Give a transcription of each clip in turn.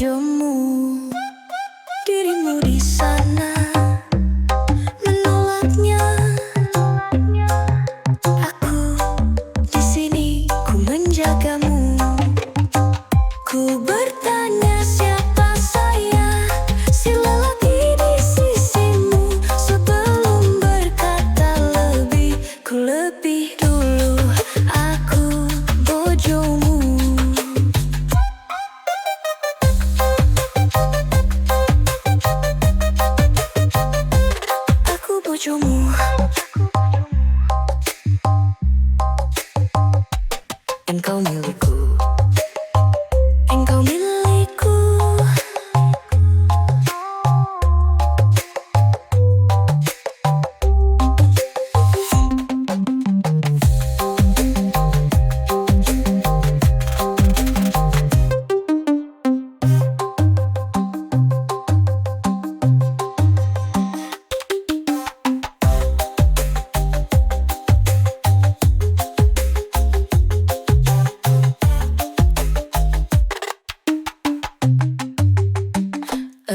Bojomu. Dirimu di sana menolaknya, aku di sini ku menjagamu. Ku bertanya siapa saya, si lelaki di sisimu. Sebelum berkata lebih, ku lebih dulu, aku bojomu. Aku bojomu. Engkau milikku, engkau milikku.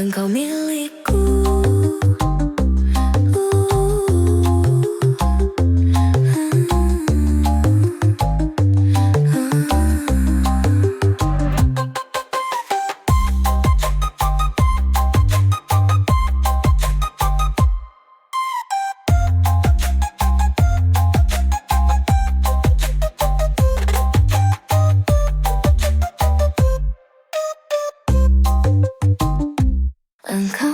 Engkau milikku. Engkau